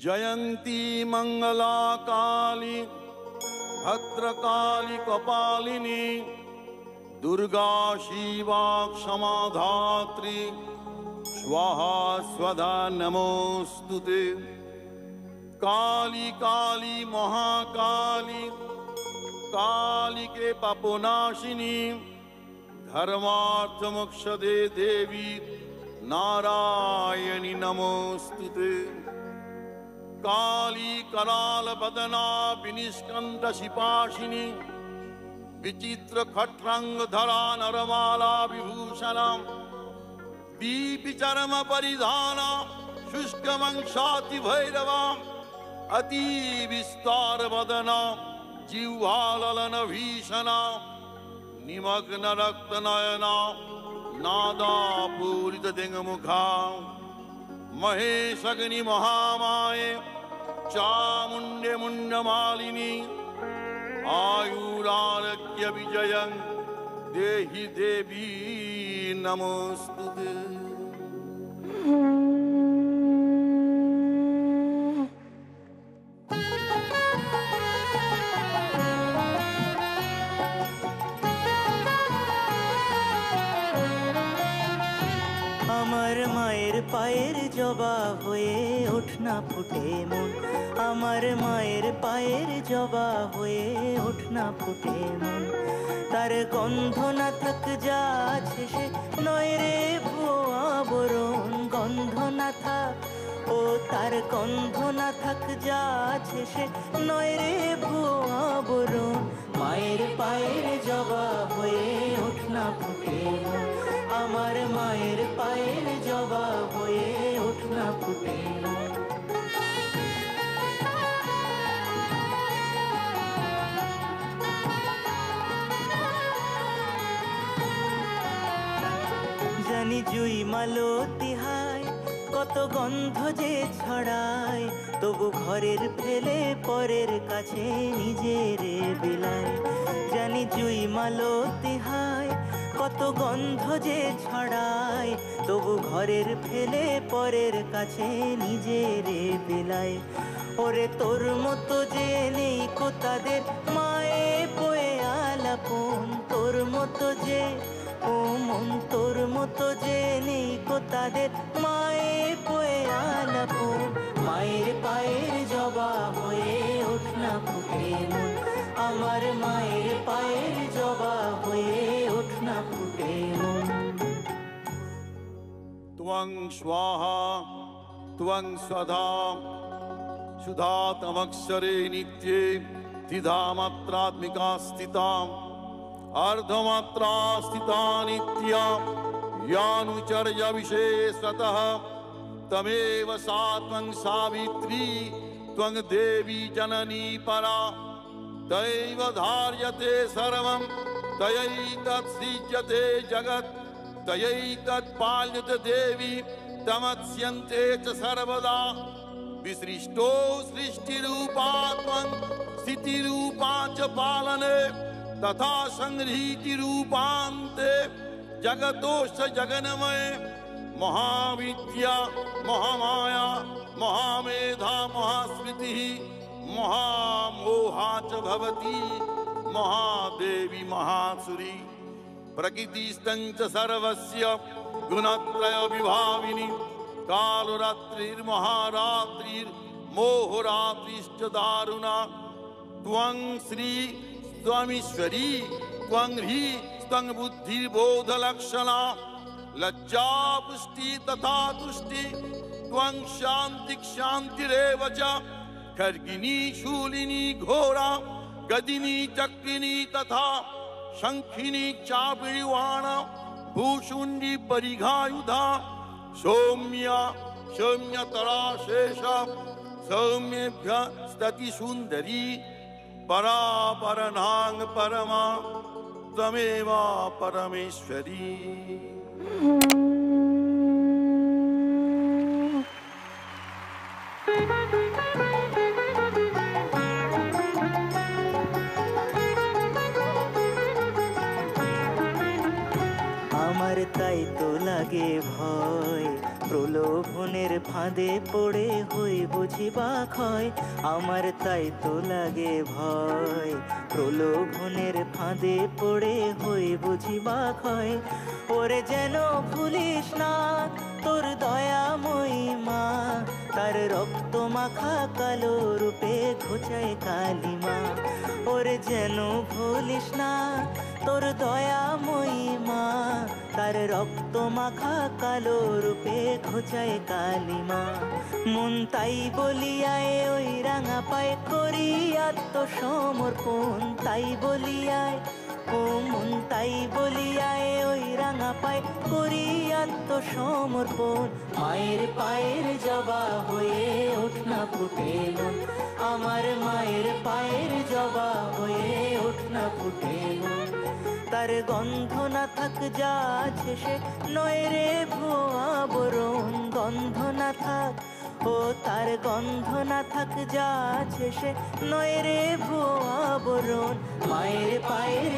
जयंती मंगला काली भद्रकाली कपालिनी दुर्गा शिवा क्षमा धात्री स्वाहा स्वधा नमोस्तुते। काली काली महाकाली काली के पापोनाशिनी धर्मार्थ मोक्षदे देवी नारायणी नमोस्तुते। काली कराल बदना विनिष्कंद शिपाशिनी विचित्र खट्रंग धरा नरमाला विभूषणा दीपि चरम परिधाना शुष्क मंशाति भैरवा अति विस्तार वदना जिह्वाललन भीषणा निमग्न रक्त नयना नादा पूरित दिंग मुखा महेशग्नि महामाये चामुंडे मुंडमालिनी आयुरारोग्य विजयं देहि देवी नमोस्तुते। আমার মায়ের পায়ের জবা হয়ে ওঠ না ফুটে মন, আমার মায়ের পায়ের জবা হয়ে ওঠ না ফুটে মন। তার গন্ধ না থাক যা আছে সে নয় রে ভুয়া বরণ, গন্ধ না থাক ও তার গন্ধ না থাক যা আছে সে নয় রে ভুয়া বরণ। মায়ের পায়ের জবা হয়ে ওঠ না ফুটে মন, আমার মায়ের পায়ের জবা হয়ে ওঠ না ফুটে মন। জানি জুই মালতী হায় কত গন্ধ যে ছড়ায়, তবু ঘরের ফেলে পরের কাছে নিজের বিলায়। জানি জুই মালতী হায় কত গন্ধ যে ছড়ায়, তবু ঘরের ফেলে পরের কাছে নিজের বিলায়। ওরে তোর মতো যে নেই কো তাদের মায়ে পোয়ে আলাপন, তোর মতো যে ও মন তোর মতো যে নেই কো তাদের মায়ে পোয়ে আলাপন। মায়ের পায়ের জবা হয়ে ওঠ না ফুটে মন, আমার মায়ের পায়ের জবা হয়ে ওঠ না ফুটে মন। त्वं स्वाहा त्वं स्वधा सुधा तमक्षरे नित्ये द्विधा मात्रात्मिका स्थिता अर्धमात्रा स्थिता नित्या यानुचर्या विशेषतः तमेव सा त्वं सावित्री त्वं देवी जननी परा। तयैव धार्यते सर्वं तयैतत् सृज्यते जगत् तयैतत् पाल्यते देवी तमत्स्यन्ते च सर्वदा। विसृष्टो सृष्टिरूपा त्वं स्थितिरूपा च पालने तथा संहृतिरूपान्ते जगतोश्च जगन्मये। महाविद्या महामाया महामेधा महास्मृतिः महामोहा च भवति महादेवी महासुरी। प्रकृतिस्थं च सर्वस्य गुणत्रय विभाविनी कालरात्रिर्महारात्रिर्मोहरात्रिश्च दारुणा। त्वं श्री त्वमीश्वरी त्वं ह्री त्वं बुद्धिर्बोधलक्षणा लज्जा पुष्टि तथा तुष्टि त्वं शान्ति शान्तिरेव च। खड्गिनी शूलिनी घोरा गदिनी चक्रिणी तथा शंखिनी चापिवाणा भूषुंडी परिघायुधा सौम्या सौम्यतरा शेषा सौम्येभ्य स्तति सुंदरी परा परनांग परमा त्वमेवा परमेश्वरी। আমার তাই তো লাগে ভয়, প্রলোভনের ফাঁদে পড়ে হই বুঝি বা ক্ষয়। আমার তাই তো লাগে ভয়, প্রলোভনের ফাঁদে পড়ে হই বুঝি বা ক্ষয়। ওরে যেন ভুলিস না তোর দয়াময়ী মা, তার রক্ত মাখা কালো রূপে ঘোচায় কালিমা। ওরে যেন ভুলিস না তোর দয়াময়ী মা, তার রক্ত মাখা কালো রূপে ঘোচায় কালিমা। মন তাই বলিয়ায় ওই রাঙা পায়ে করি আত্মসমর্পণ, তাই বলিয়ায় ও মন তাই বলিয়ায় ওই রাঙা পায়ে করি আত্মসমর্পণ। মায়ের পায়ের জবা হয়ে ওঠ না ফুটে মন, আমার মায়ের পায়ের জবা হয়ে ওঠ না ফুটে মন। তার গন্ধ না থাক যা আছে সে নয় রে ভুয়া বরণ, গন্ধ না থাক ও তার গন্ধ না থাক যা আছে সে নয় রে ভুয়া বরণ। মায়ের পায়ের